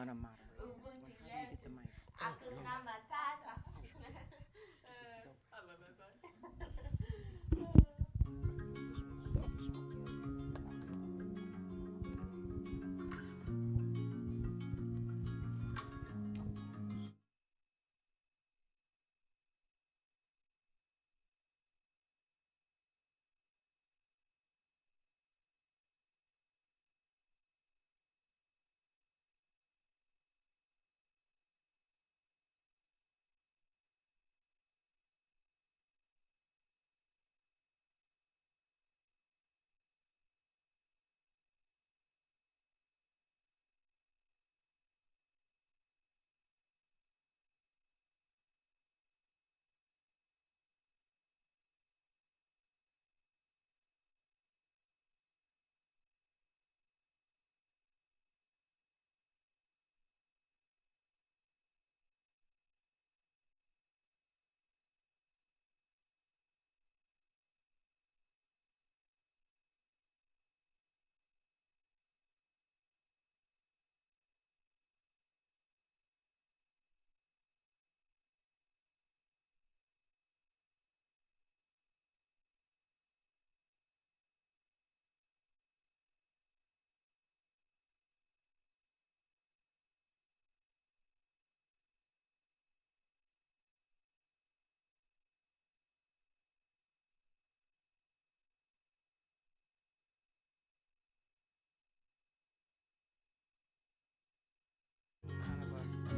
want to moderate this one? How do you get the mic? Hakuna Matata. I love that song.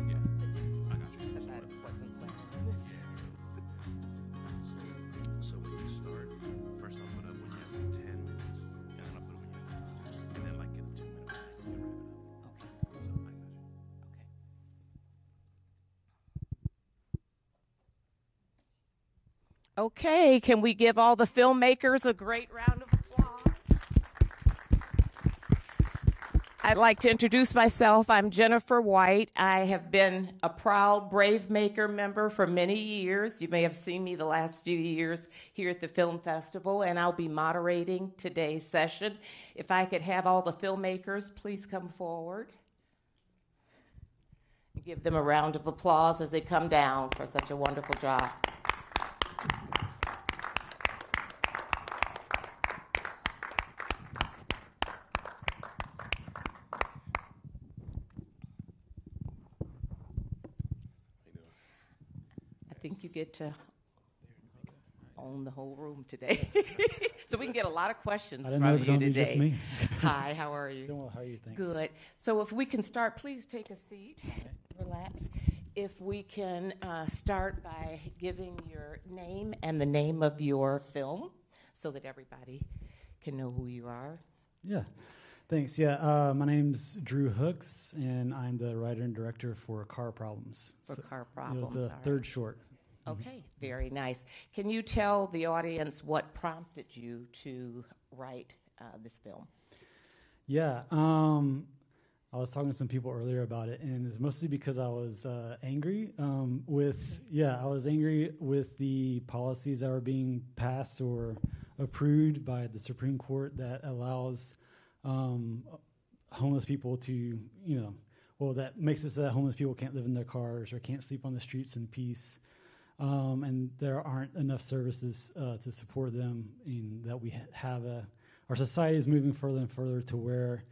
Yeah, I got you. Because I wasn't planning. So when you start, first I'll put up when you have 10 minutes, and then I'll put it when you have 2 and then like get a 2 minute break and wrap it up. Okay. So I got you. Okay, can we give all the filmmakers a great round of applause? I'd like to introduce myself. I'm Jennifer White. I have been a proud BraveMaker member for many years. You may have seen me the last few years here at the Film Festival, and I'll be moderating today's session. If I could have all the filmmakers please come forward. Give them a round of applause as they come down for such a wonderful job. I think you get to own the whole room today. So we can get a lot of questions I didn't know it was from you going to be just today. me. Hi, how are you? Doing well. How are you? Thanks. Good. So if we can start, please take a seat. Relax. If we can start by giving your name and the name of your film so that everybody can know who you are. Yeah. Thanks. Yeah. My name's Drew Hooks, and I'm the writer and director for Car Problems. For Car Problems. It was the all third right. short. Okay, very nice. Can you tell the audience what prompted you to write this film? Yeah. I was talking to some people earlier about it, and it's mostly because I was angry I was angry with the policies that were being passed or approved by the Supreme Court that allows homeless people to, that makes it so that homeless people can't live in their cars or can't sleep on the streets in peace. And there aren't enough services to support them, and that we have our society is moving further and further to where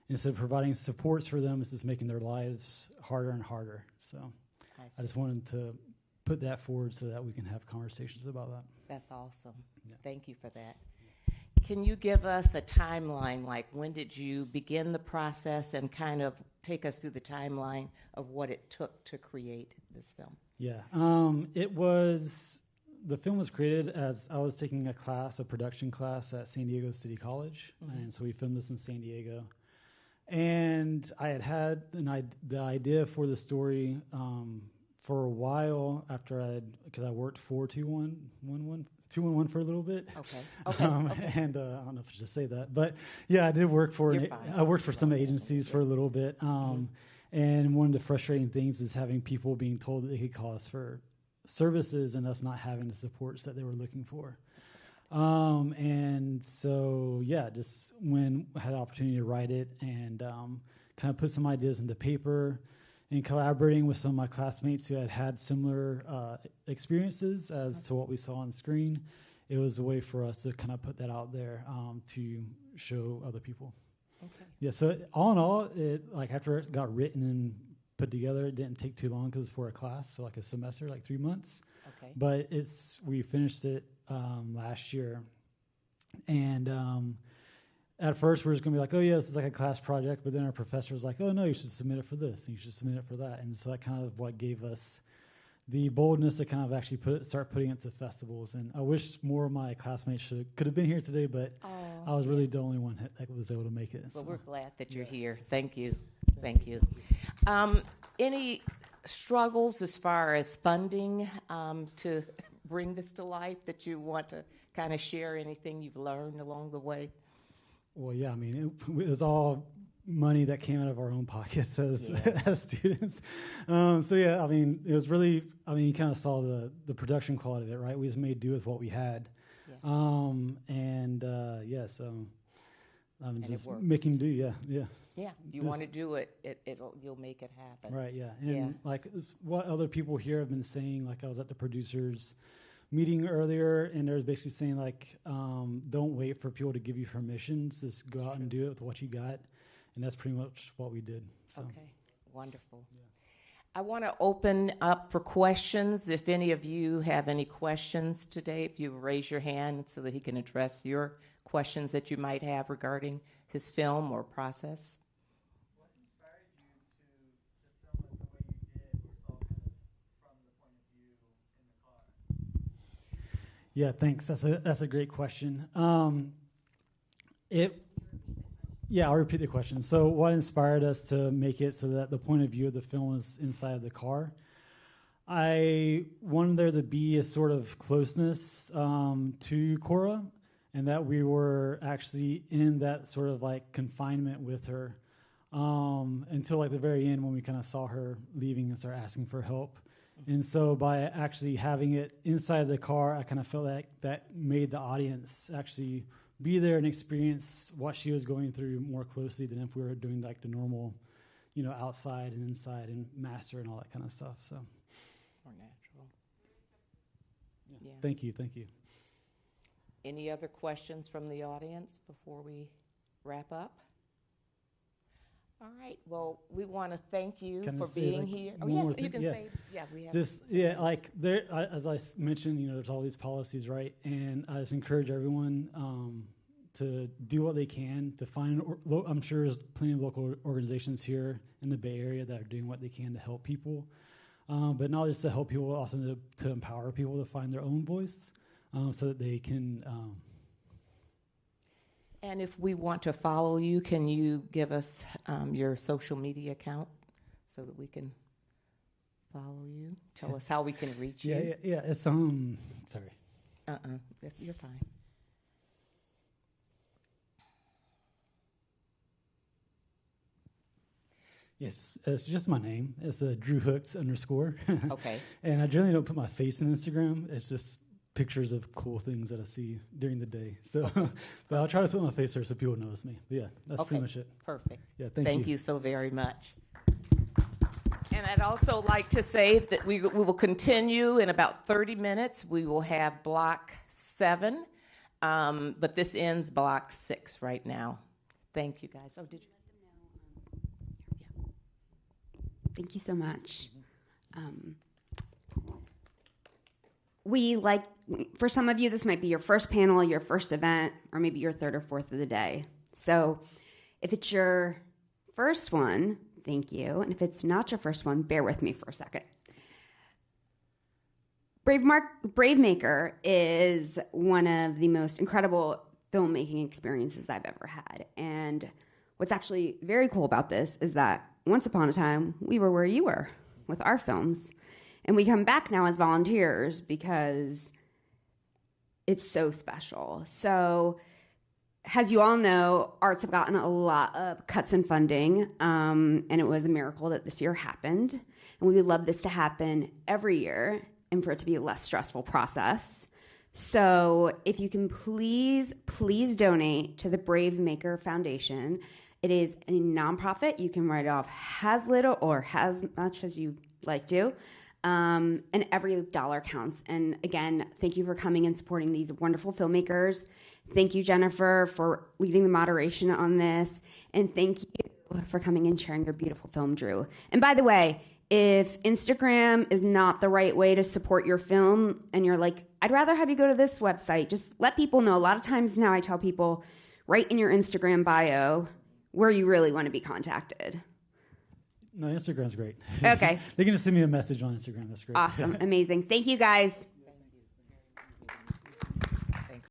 instead of providing supports for them, it's just making their lives harder and harder. So I just wanted to put that forward so that we can have conversations about that. That's awesome. Yeah. Thank you for that. Can you give us a timeline, like when did you begin the process, and kind of take us through the timeline of what it took to create this film? Yeah, the film was created as I was taking a production class at San Diego City College, and so we filmed this in San Diego. And I had the idea for the story for a while because I worked for 211 for a little bit. Okay. And I don't know if I should say that, but yeah, I did work I worked for some agencies for a little bit. And one of the frustrating things is having people being told that they could call us for services and us not having the supports that they were looking for. And so, just when I had the opportunity to write it and kind of put some ideas into paper, and collaborating with some of my classmates who had similar experiences as to what we saw on screen. It was a way for us to kind of put that out there to show other people. Okay. Yeah, so all in all, after it got written and put together, it didn't take too long because it's for a class, so like a semester, like 3 months. Okay. But we finished it last year. And at first, we were just going to be like, oh, yeah, this is like a class project. But then our professor was like, oh, no, you should submit it for this. And you should submit it for that. And so that kind of what gave us the boldness to kind of actually start putting it to festivals. And I wish more of my classmates could have been here today, but I was really the only one that was able to make it. Well, so. we're glad that you're here. Thank you. Thank you. Any struggles as far as funding to bring this to life that you want to kind of share? Anything you've learned along the way? Well, yeah, I mean, it was all money that came out of our own pockets as students. So, yeah, I mean, it was really, you kind of saw the production quality of it, right? We just made do with what we had. Yes. So I'm And just it works. making do, yeah. Yeah, if you want to do it, you'll make it happen. Right, yeah. And it's what other people here have been saying, like I was at the producers meeting earlier, and they was basically saying, like, don't wait for people to give you permissions. Just go out and do it with what you got. And that's pretty much what we did. So. Okay, wonderful. Yeah. I want to open up for questions. If any of you have any questions today, if you raise your hand so that he can address your questions that you might have regarding his film or process. What inspired you to film it the way you did? It's all kind of from the point of view in the car. Yeah, thanks. That's a great question. I'll repeat the question. So what inspired us to make it so that the point of view of the film was inside of the car? I wanted there to be a sort of closeness to Cora, and that we were actually in that sort of like confinement with her until like the very end when we kind of saw her leaving and start asking for help. And so by actually having it inside the car, I kind of felt like that made the audience actually be there and experience what she was going through more closely than if we were doing like the normal, outside and inside and master and all that kind of stuff. So, More natural. Yeah. Thank you. Any other questions from the audience before we wrap up? All right. Well, we want to thank you Can I for say, being like, here. Oh, one yes, more you thing? can Yeah. say. Yeah, we have. As I mentioned, there's all these policies, right? And I just encourage everyone to do what they can to find. I'm sure there's plenty of local organizations here in the Bay Area that are doing what they can to help people, but not just to help people, also to empower people to find their own voice, so that they can. And if we want to follow you, can you give us your social media account so that we can follow you? Tell us how we can reach you. Yeah. It's sorry. You're fine. Yes, it's just my name. It's Drew Hooks _. Okay. And I generally don't put my face in Instagram. It's just pictures of cool things that I see during the day. So, but I'll try to put my face there so people notice me. But yeah, that's pretty much it. Perfect. Yeah, Thank you so very much. And I'd also like to say that we will continue in about 30 minutes. We will have block 7, but this ends block 6 right now. Thank you, guys. Oh, did you? Thank you so much. For some of you, this might be your first panel, your first event, or maybe your third or fourth of the day. So if it's your first one, thank you. And if it's not your first one, bear with me for a second. BraveMaker is one of the most incredible filmmaking experiences I've ever had. And what's actually very cool about this is that once upon a time, we were where you were with our films. And we come back now as volunteers because it's so special. So, as you all know, arts have gotten a lot of cuts in funding, and it was a miracle that this year happened. And we would love this to happen every year and for it to be a less stressful process. So if you can please donate to the BraveMaker Foundation. It is a nonprofit. You can write off as little or as much as you like to. And every dollar counts. And again, thank you for coming and supporting these wonderful filmmakers. Thank you, Jennifer, for leading the moderation on this. And thank you for coming and sharing your beautiful film, Drew. And by the way, if Instagram is not the right way to support your film and you're like, I'd rather have you go to this website, just let people know. A lot of times now I tell people, write in your Instagram bio where you really want to be contacted. No, Instagram's great. Okay. They can just send me a message on Instagram. That's great. Awesome. Amazing. Thank you, guys.